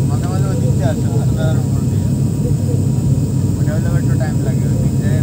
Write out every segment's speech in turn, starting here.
মাঝে মাঝে ওই দিক দিয়ে আসে উত্তরার উপর দিয়ে ওটা হলে একটু টাইম লাগে ওই দিক দিয়ে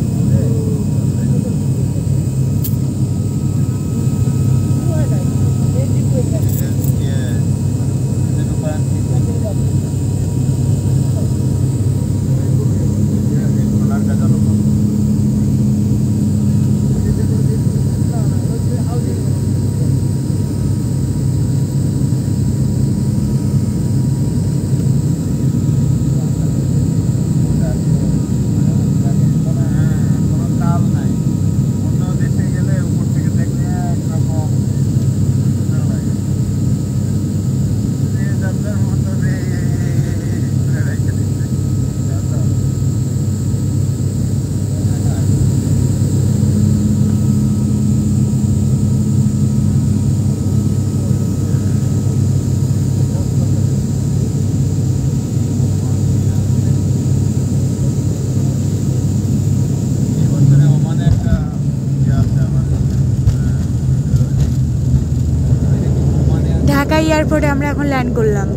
ঢাকা এয়ারপোর্টে আমরা এখন ল্যান্ড করলাম।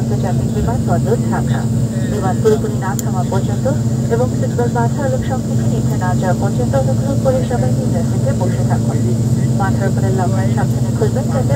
আন্তর্জাতিক বিমানবন্দর ঢাকা। বিমান পুরোপুরি না থামা পর্যন্ত এবং সিটবেল্ট বাঁধা এবং সংক্ষেপে নিচে না যাওয়া পর্যন্ত অনুগ্রহ করে সবাই নিজ সিটে বসে থাকুন। মাথার উপরে লম্বা সাবধানে খুলবেন যাতে